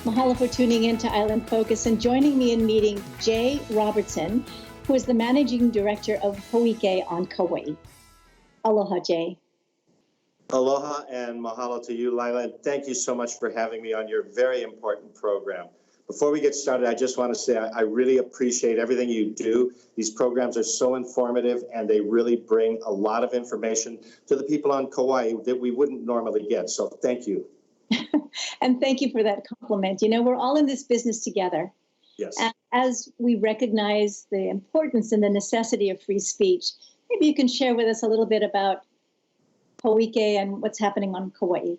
Mahalo for tuning in to Island Focus and joining me in meeting Jay Robertson, who is the Managing Director of Hō'ike on Kauaʻi. Aloha, Jay. Aloha and mahalo to you, Lila, and thank you so much for having me on your very important program. Before we get started, I just want to say I really appreciate everything you do. These programs are so informative, and they really bring a lot of information to the people on Kauaʻi that we wouldn't normally get, so thank you. And thank you for that compliment. You know, we're all in this business together. Yes. And as we recognize the importance and the necessity of free speech, maybe you can share with us a little bit about Hō'ike and what's happening on Kauaʻi.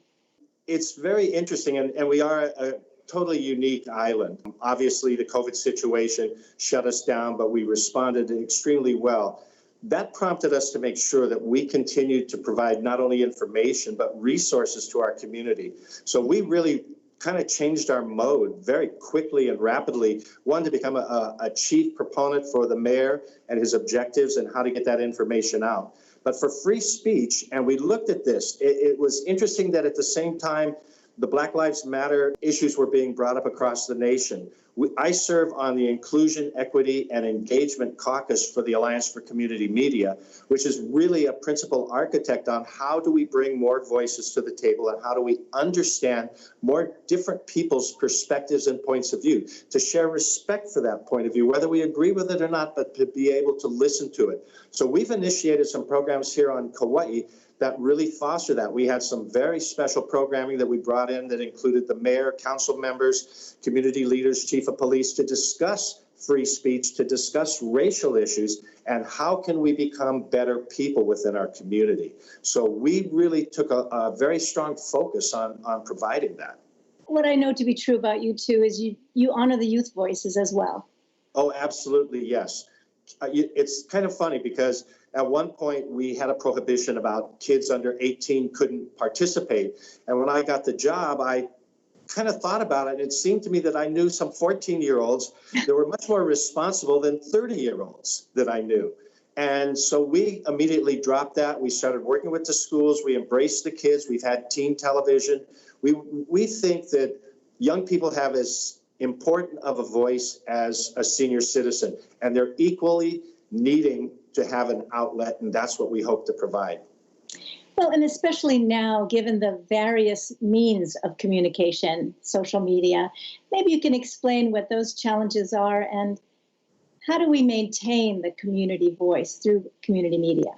It's very interesting, and we are a totally unique island. Obviously, the COVID situation shut us down, but we responded extremely well. That prompted us to make sure that we continued to provide not only information, but resources to our community. So we really kind of changed our mode very quickly and rapidly. One, to become a chief proponent for the mayor and his objectives and how to get that information out. But for free speech, and we looked at this, it was interesting that at the same time, the Black Lives Matter issues were being brought up across the nation. I serve on the Inclusion, Equity, and Engagement Caucus for the Alliance for Community Media, which is really a principal architect on how do we bring more voices to the table and how do we understand more different people's perspectives and points of view, to share respect for that point of view, whether we agree with it or not, but to be able to listen to it. So we've initiated some programs here on Kauaʻi that really foster that. We had some very special programming that we brought in that included the mayor, council members, community leaders, chief of police to discuss free speech, to discuss racial issues, and how can we become better people within our community. So we really took a very strong focus on providing that. What I know to be true about you too is you honor the youth voices as well. Oh, absolutely, yes. It's kind of funny because at one point we had a prohibition about kids under 18 couldn't participate. And when I got the job, I kind of thought about it. It seemed to me that I knew some 14-year-olds that were much more responsible than 30-year-olds that I knew. And so we immediately dropped that. We started working with the schools. We embraced the kids. We've had teen television. We think that young people have as important of a voice as a senior citizen, and they're equally needing to have an outlet, and that's what we hope to provide. Well, and especially now, given the various means of communication, social media, maybe you can explain what those challenges are and how do we maintain the community voice through community media?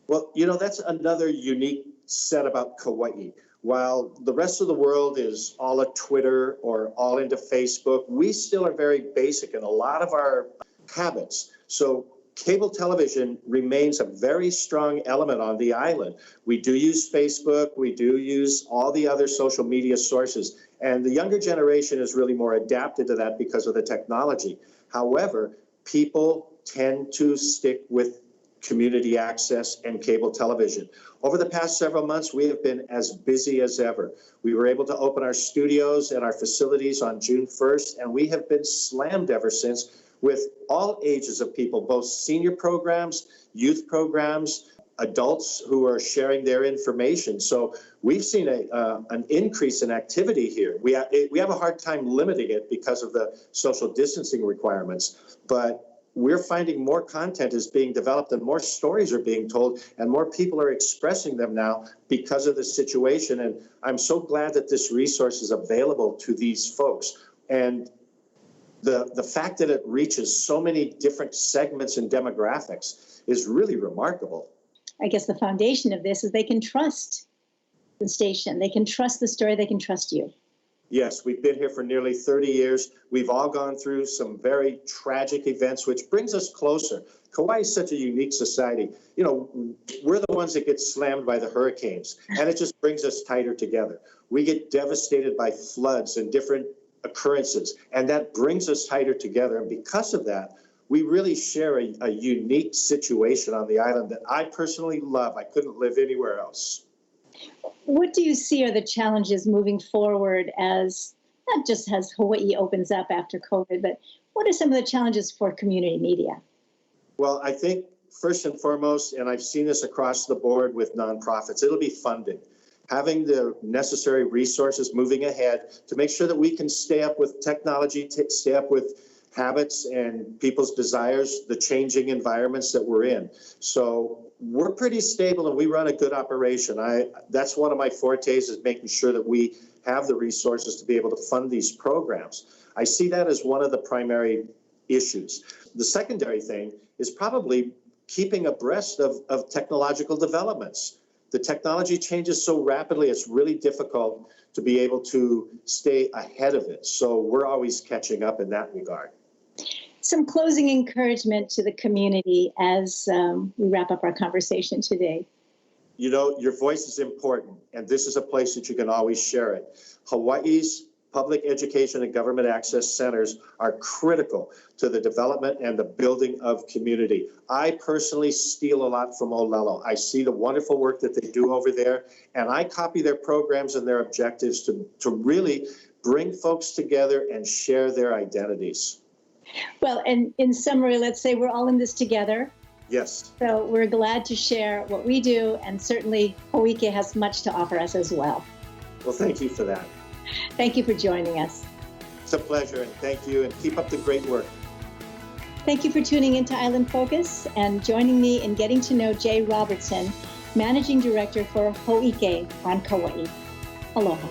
Well, you know, that's another unique set about Kauaʻi. While the rest of the world is all at Twitter or all into Facebook, we still are very basic in a lot of our habits. So cable television remains a very strong element on the island. We do use Facebook, we do use all the other social media sources, and the younger generation is really more adapted to that because of the technology. However, people tend to stick with community access and cable television. Over the past several months, we have been as busy as ever. We were able to open our studios and our facilities on June 1st, and we have been slammed ever since with all ages of people, both senior programs, youth programs, adults who are sharing their information. So we've seen an increase in activity here. We have a hard time limiting it because of the social distancing requirements, but we're finding more content is being developed and more stories are being told and more people are expressing them now because of the situation. And I'm so glad that this resource is available to these folks. And the fact that it reaches so many different segments and demographics is really remarkable. I guess the foundation of this is they can trust the station. They can trust the story. They can trust you. Yes, we've been here for nearly 30 years. We've all gone through some very tragic events, which brings us closer. Kauaʻi is such a unique society. You know, we're the ones that get slammed by the hurricanes, and it just brings us tighter together. We get devastated by floods and different occurrences, and that brings us tighter together. And because of that, we really share a unique situation on the island that I personally love. I couldn't live anywhere else. What do you see are the challenges moving forward as, not just as Hawaii opens up after COVID, but what are some of the challenges for community media? Well, I think first and foremost, and I've seen this across the board with nonprofits, it'll be funding. having the necessary resources moving ahead to make sure that we can stay up with technology, stay up with habits and people's desires, the changing environments that we're in. So we're pretty stable and we run a good operation. That's one of my fortes, is making sure that we have the resources to be able to fund these programs. I see that as one of the primary issues. The secondary thing is probably keeping abreast of technological developments. The technology changes so rapidly, it's really difficult to be able to stay ahead of it. So we're always catching up in that regard. Some closing encouragement to the community as we wrap up our conversation today. You know, your voice is important, and this is a place that you can always share it. Hawaii's public education and government access centers are critical to the development and the building of community. I personally steal a lot from Ōlelo. I see the wonderful work that they do over there, and I copy their programs and their objectives to really bring folks together and share their identities. Well, and in summary, let's say we're all in this together. Yes. So we're glad to share what we do, and certainly Hō'ike has much to offer us as well. Well, thank you for that. Thank you for joining us. It's a pleasure, and thank you, and keep up the great work. Thank you for tuning into Island Focus and joining me in getting to know Jay Robertson, Managing Director for Hō'ike on Kauaʻi. Aloha.